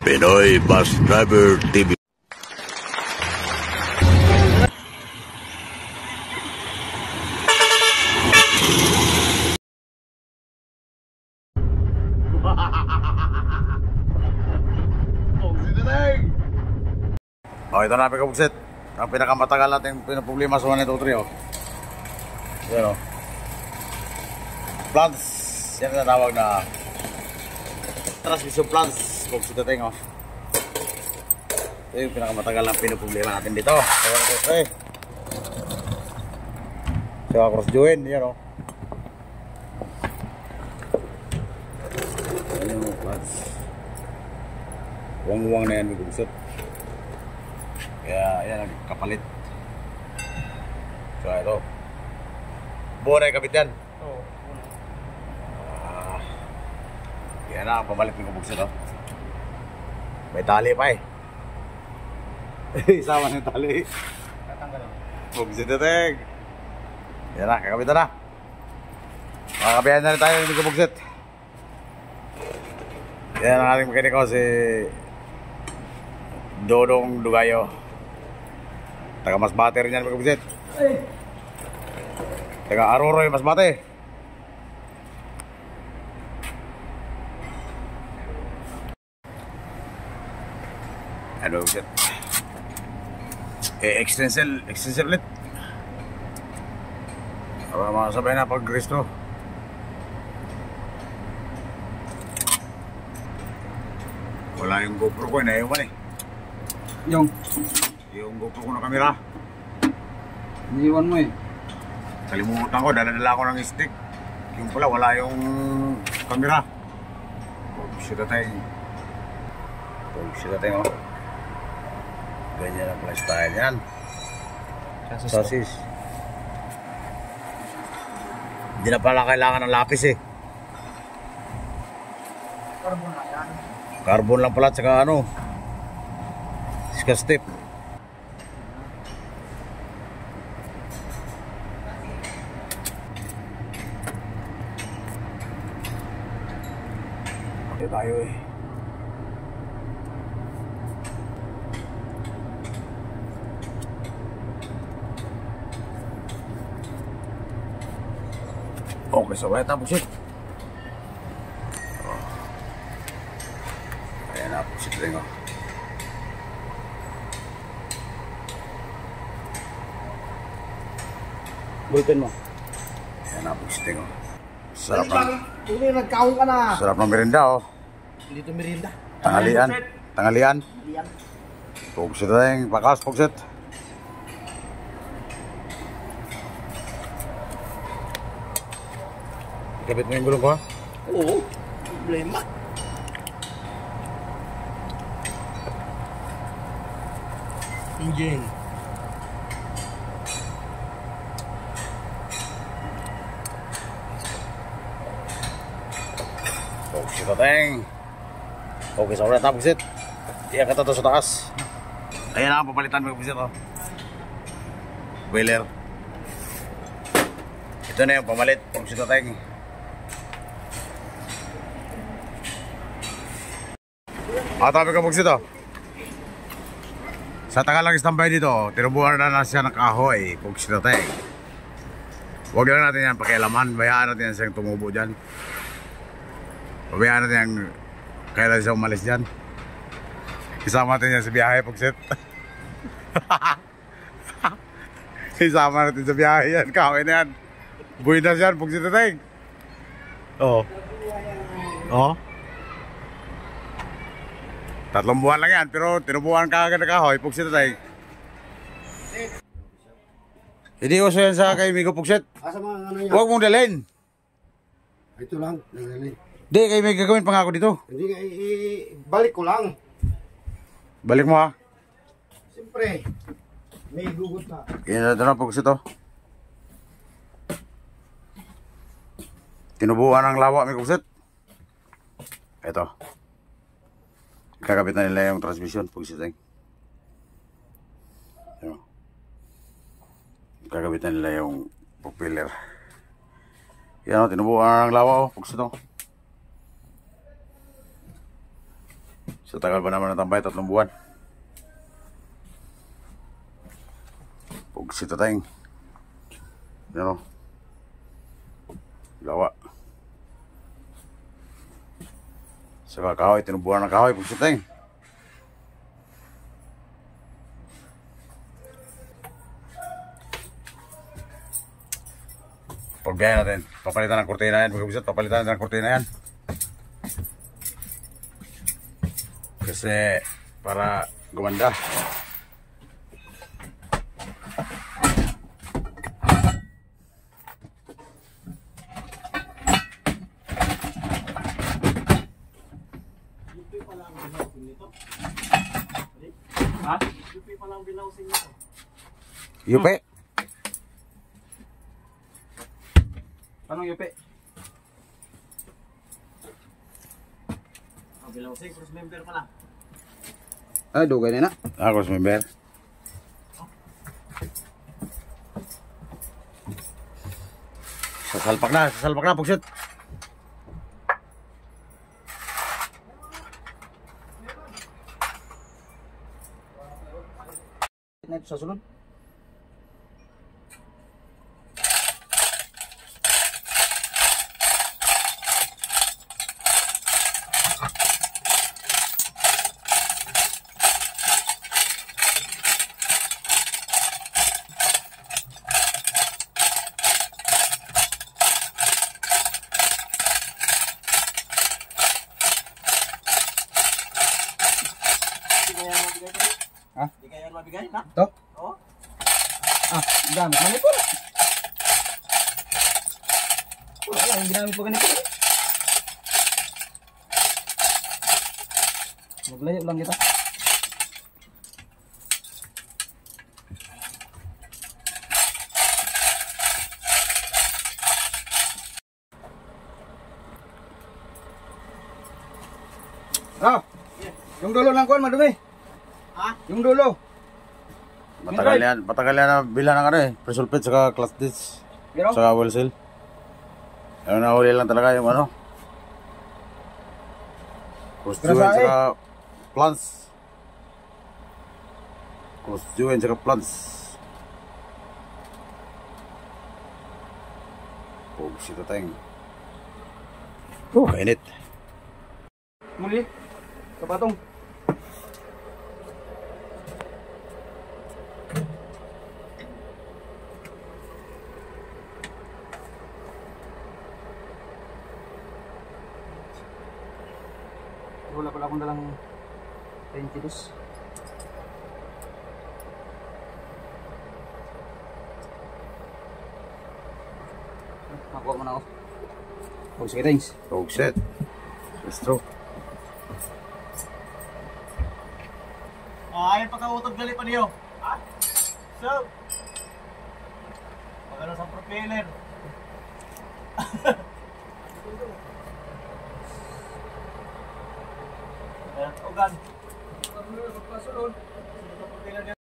Pinoy Bus Driver TV. Oh, ito na pagkabuksit. Ang pinakamatagal natin pinaproblema sa 123, oh. Yan, oh. Plants. Yan na tawag na transmission plants. Buksit natin, oh. Ito yung pinakamatagal na pinaproblema natin dito. So, cross join. Yan, oh. Yan yung plants. Huwang-huwang na yan, may buksit. Kaya yan ang kapalit. So ito. Buo na yung kapit yan. Oo. Yan na, pamalit ng kabuksit, oh. May tali pa eh. Isama ng tali. Tatanggalin. Buksit natin. Yan na, kakabit na. Makakabihan na rin tayo ng kabuksit. Yan ang ating mekaniko, si Dodong Dugayo. Taga Masbate rin yan, magkabisit. Taga Aroroy, Masbate. Ano, magkabisit? Extensel ulit. Para makasabay na pag-restro. Wala yung GoPro ko, naiwan eh. Yung GoPro ko na kamera. Iniwan mo eh. Kalimutan ko, dala-dala ko ng stick. Yung pala, wala yung kamera. Bullshit natin. Oh. Ganyan ang pala style yan. Sasis. Hindi na pala kailangan ng lapis eh. Carbon na yan. Carbon lang pala, tsaka ano, step. Ito tayo eh. Okay, sabay tapos yun. Ayan na, pusit rin oh. Bulpen mo. Ayan na, pusit rin oh. Sarap ng... Uli, nagkaon ka na. Sarap ng merinda oh. Dito merinda. Tanghalian. Pugsit rin, pakas, pugsit. Kapit mo yung gulong ko ha? Oo, problema. Engine. Pugsit natin. Okay, sa ulit ha, pugsit. Iyan ka to sa taas. Ayan na, papalitan mo yung pugsit oh. Wheeler. Ito na yung pamalit, pugsit natin. Tabi ka buksit oh. Sa tagal lang istambay dito, tinubuhan na siya ng kahoy. Buksit natin. Huwag lang natin yan pakialaman. Bayaan natin yan siyang tumubo dyan. Bayaan natin yan kailan siya umalis dyan. Isama natin yan sa biyahe, buksit. Isama natin sa biyahe yan. Kahoy na yan. Buhay na siya, buksit natin. Oo. Oo. 3 buwan lang yan, pero tinubuhan ka agad na kahoy, pugsit tayo. Hindi uso yan sa kay Migo Pugsit. Asa mga ano yan? Huwag mong dalhin. Ito lang, nagalin. Hindi, kayo may gagawin pa nga ako dito. Hindi, balik ko lang. Balik mo ha. Siyempre, may gugot na. Yan na Pugsit oh. Tinubuhan ang lawa, may Pugsit. Ito. Kakabit na nila yung transmission, pugsit tayo. Kakabit na nila yung propeller. Yan o, tinubuan ang lawa o, pugsit o. Sa tagal pa naman natambay, 3 buwan. Pugsit na tayong. Ano? Gawa. Sa kahoy, tinubuhan ng kahoy, pugsit tayong. Pagbiyahin natin, papalitan ng kurtina yan, pagkabisat, papalitan natin ng kurtina yan. Kasi, para gumanda. Ha? Yupi pa lang binausin nito. Yupi? Anong yupi? Ang binausin, cross member pa lang. Ah, dugay na na. Ako sa member. Sasalpak na, pugsit. Na ito sa sunod. Ha? Di kaya mabigay na? Ito? Oo. Ah, gamit na po. Wala yung ginamit mo ganito. Maglayo lang kita. Ah, yung dulo ng kuwan, madumi. Ha? Yung dulo. Matagal yan na bilang ng ano eh. Pre-sulfate saka clutch disc. Pero, Saka oil seal. Ayun na huli lang talaga yung ano. Cross joint Grasae. saka plants. Cross joint saka plants. Pugsit na tayong. Kainit. muli. Kapatong. Wala pala akong dalang 20 dus. Makuha mo na ako. Oh, sige, thanks. Pugsit. That's true. Ayun pagkautog gali pa niyo. Ha? So, pagkano sa propeller.